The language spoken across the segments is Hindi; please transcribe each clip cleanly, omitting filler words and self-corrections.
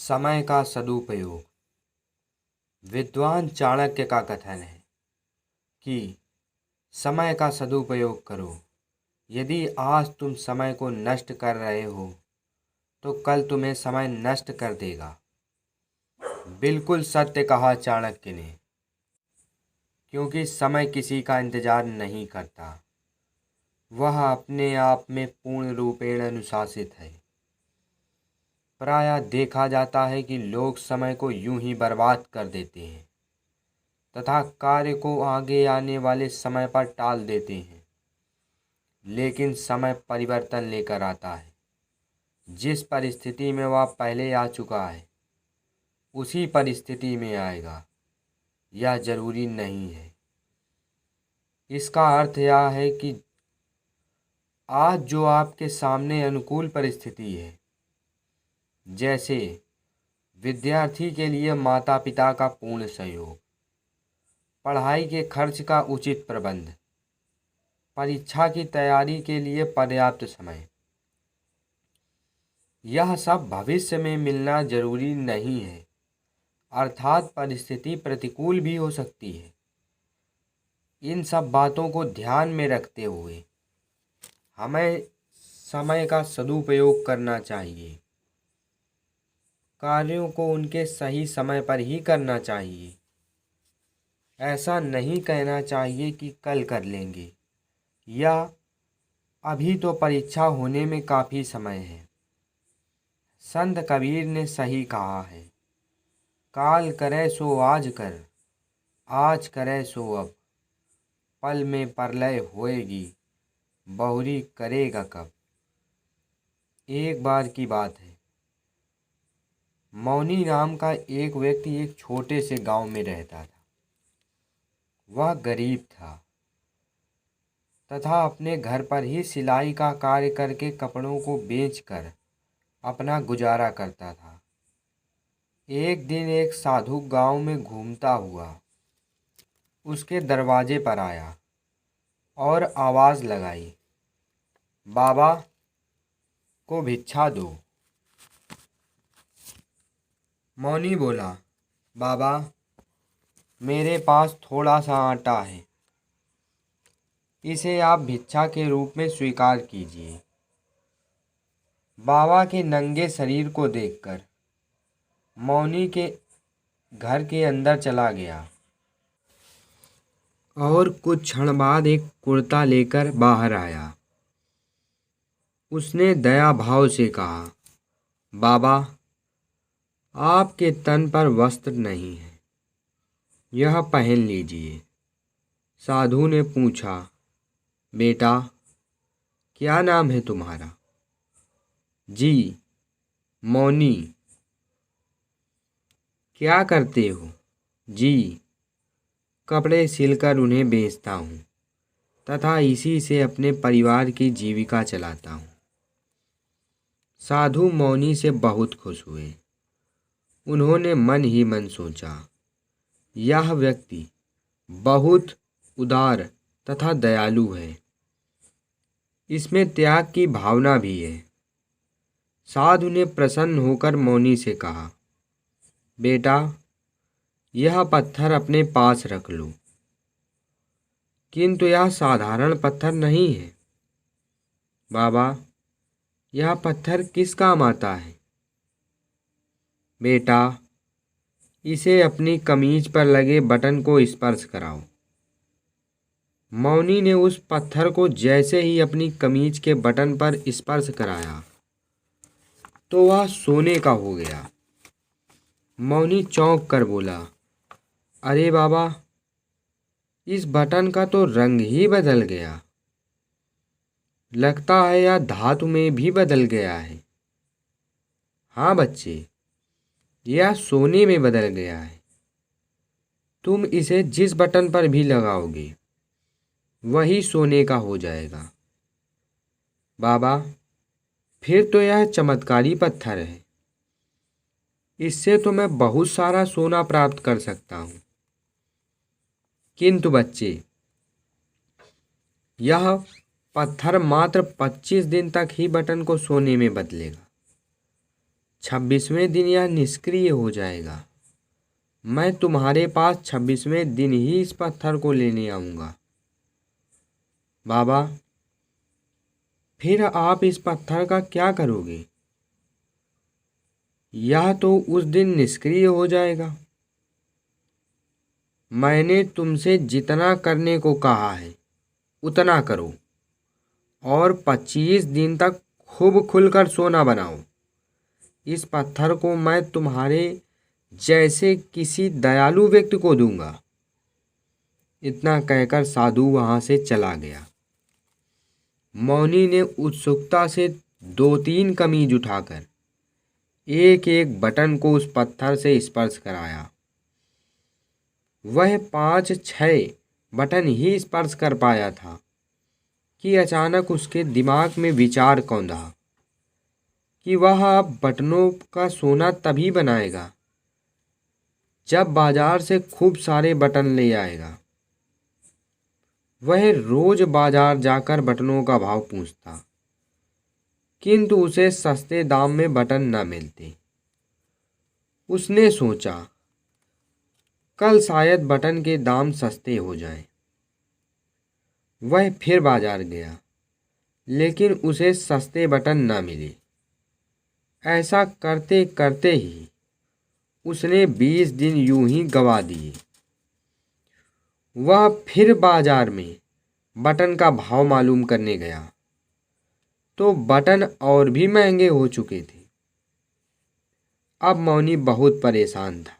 समय का सदुपयोग। विद्वान चाणक्य का कथन है कि समय का सदुपयोग करो। यदि आज तुम समय को नष्ट कर रहे हो तो कल तुम्हें समय नष्ट कर देगा। बिल्कुल सत्य कहा चाणक्य ने, क्योंकि समय किसी का इंतजार नहीं करता। वह अपने आप में पूर्ण रूपेण अनुशासित है। प्रायः देखा जाता है कि लोग समय को यूं ही बर्बाद कर देते हैं तथा कार्य को आगे आने वाले समय पर टाल देते हैं। लेकिन समय परिवर्तन लेकर आता है। जिस परिस्थिति में वह पहले आ चुका है उसी परिस्थिति में आएगा, यह जरूरी नहीं है। इसका अर्थ यह है कि आज जो आपके सामने अनुकूल परिस्थिति है, जैसे विद्यार्थी के लिए माता पिता का पूर्ण सहयोग, पढ़ाई के खर्च का उचित प्रबंध, परीक्षा की तैयारी के लिए पर्याप्त समय, यह सब भविष्य में मिलना जरूरी नहीं है। अर्थात परिस्थिति प्रतिकूल भी हो सकती है। इन सब बातों को ध्यान में रखते हुए हमें समय का सदुपयोग करना चाहिए। कार्यों को उनके सही समय पर ही करना चाहिए। ऐसा नहीं कहना चाहिए कि कल कर लेंगे या अभी तो परीक्षा होने में काफ़ी समय है। संत कबीर ने सही कहा है, काल करे सो आज कर, आज करे सो अब, पल में प्रलय होएगी, बहुरी करेगा कब। एक बार की बात है, मौनी नाम का एक व्यक्ति एक छोटे से गांव में रहता था। वह गरीब था तथा अपने घर पर ही सिलाई का कार्य करके कपड़ों को बेचकर अपना गुजारा करता था। एक दिन एक साधु गांव में घूमता हुआ उसके दरवाजे पर आया और आवाज़ लगाई, बाबा को भिक्षा दो। मौनी बोला, बाबा मेरे पास थोड़ा सा आटा है, इसे आप भिक्षा के रूप में स्वीकार कीजिए। बाबा के नंगे शरीर को देखकर मौनी के घर के अंदर चला गया और कुछ क्षण बाद एक कुर्ता लेकर बाहर आया। उसने दया भाव से कहा, बाबा आपके तन पर वस्त्र नहीं है, यह पहन लीजिए। साधु ने पूछा, बेटा क्या नाम है तुम्हारा? जी मौनी। क्या करते हो? जी कपड़े सिलकर उन्हें बेचता हूँ तथा इसी से अपने परिवार की जीविका चलाता हूँ। साधु मौनी से बहुत खुश हुए। उन्होंने मन ही मन सोचा, यह व्यक्ति बहुत उदार तथा दयालु है, इसमें त्याग की भावना भी है। साधु ने प्रसन्न होकर मौनी से कहा, बेटा यह पत्थर अपने पास रख लो। किंतु यह साधारण पत्थर नहीं है। बाबा यह पत्थर किस काम आता है? बेटा इसे अपनी कमीज पर लगे बटन को स्पर्श कराओ। मौनी ने उस पत्थर को जैसे ही अपनी कमीज के बटन पर स्पर्श कराया तो वह सोने का हो गया। मौनी चौंक कर बोला, अरे बाबा इस बटन का तो रंग ही बदल गया, लगता है यह धातु में भी बदल गया है। हाँ बच्चे, यह सोने में बदल गया है। तुम इसे जिस बटन पर भी लगाओगे वही सोने का हो जाएगा। बाबा फिर तो यह चमत्कारी पत्थर है, इससे तो मैं बहुत सारा सोना प्राप्त कर सकता हूँ। किंतु बच्चे यह पत्थर मात्र 25 दिन तक ही बटन को सोने में बदलेगा। 26वें दिन यह निष्क्रिय हो जाएगा। मैं तुम्हारे पास 26वें दिन ही इस पत्थर को लेने आऊँगा। बाबा, फिर आप इस पत्थर का क्या करोगे? यह तो उस दिन निष्क्रिय हो जाएगा। मैंने तुमसे जितना करने को कहा है उतना करो और 25 दिन तक खूब खुलकर सोना बनाओ। इस पत्थर को मैं तुम्हारे जैसे किसी दयालु व्यक्ति को दूंगा। इतना कहकर साधु वहां से चला गया। मौनी ने उत्सुकता से 2-3 कमीज उठाकर एक एक बटन को उस पत्थर से स्पर्श कराया। वह 5-6 बटन ही स्पर्श कर पाया था कि अचानक उसके दिमाग में विचार कौंधा कि वह अब बटनों का सोना तभी बनाएगा जब बाजार से खूब सारे बटन ले आएगा। वह रोज बाजार जाकर बटनों का भाव पूछता, किंतु उसे सस्ते दाम में बटन न मिलते। उसने सोचा, कल शायद बटन के दाम सस्ते हो जाएं। वह फिर बाजार गया, लेकिन उसे सस्ते बटन न मिले। ऐसा करते करते ही उसने 20 दिन यूं ही गवा दिए। वह फिर बाजार में बटन का भाव मालूम करने गया तो बटन और भी महंगे हो चुके थे। अब मौनी बहुत परेशान था।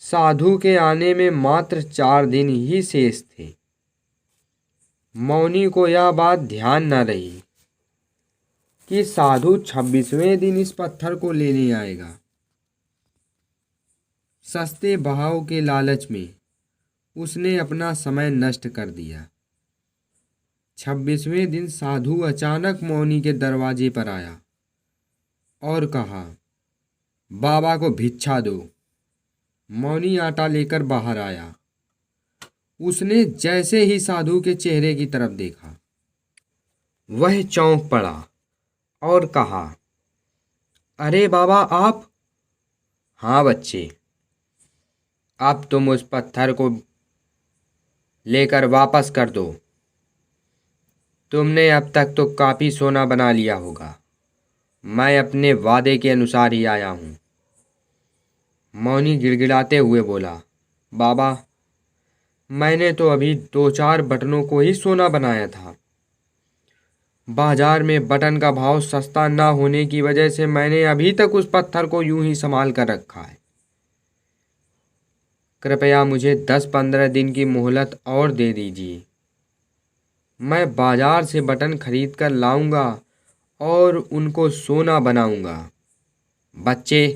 साधु के आने में मात्र 4 दिन ही शेष थे। मौनी को यह बात ध्यान न रही कि साधु 26वें दिन इस पत्थर को लेने आएगा। सस्ते भाव के लालच में उसने अपना समय नष्ट कर दिया। 26वें दिन साधु अचानक मौनी के दरवाजे पर आया और कहा, बाबा को भिक्षा दो। मौनी आटा लेकर बाहर आया। उसने जैसे ही साधु के चेहरे की तरफ देखा, वह चौंक पड़ा और कहा, अरे बाबा आप? हाँ बच्चे, अब तुम उस पत्थर को लेकर वापस कर दो। तुमने अब तक तो काफ़ी सोना बना लिया होगा। मैं अपने वादे के अनुसार ही आया हूँ। मौनी गिड़गिड़ाते हुए बोला, बाबा, मैंने तो अभी 2-4 बटनों को ही सोना बनाया था। बाजार में बटन का भाव सस्ता ना होने की वजह से मैंने अभी तक उस पत्थर को यूं ही संभाल कर रखा है। कृपया मुझे 10-15 दिन की मोहलत और दे दीजिए। मैं बाजार से बटन खरीद कर लाऊंगा और उनको सोना बनाऊंगा। बच्चे,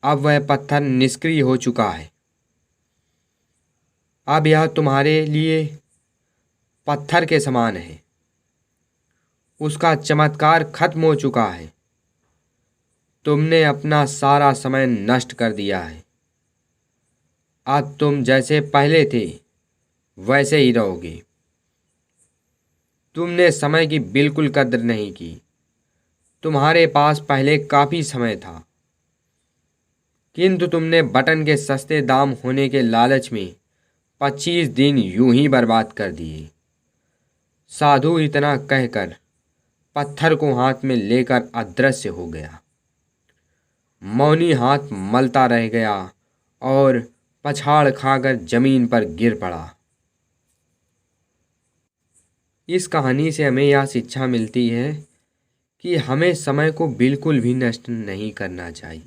अब वह पत्थर निष्क्रिय हो चुका है। अब यह तुम्हारे लिए पत्थर के समान है। उसका चमत्कार खत्म हो चुका है। तुमने अपना सारा समय नष्ट कर दिया है। अब तुम जैसे पहले थे वैसे ही रहोगे। तुमने समय की बिल्कुल कद्र नहीं की। तुम्हारे पास पहले काफ़ी समय था, किंतु तुमने बटन के सस्ते दाम होने के लालच में 25 दिन यूं ही बर्बाद कर दिए। साधु इतना कहकर पत्थर को हाथ में लेकर अदृश्य हो गया। मौनी हाथ मलता रह गया और पछाड़ खाकर जमीन पर गिर पड़ा। इस कहानी से हमें यह शिक्षा मिलती है कि हमें समय को बिल्कुल भी नष्ट नहीं करना चाहिए।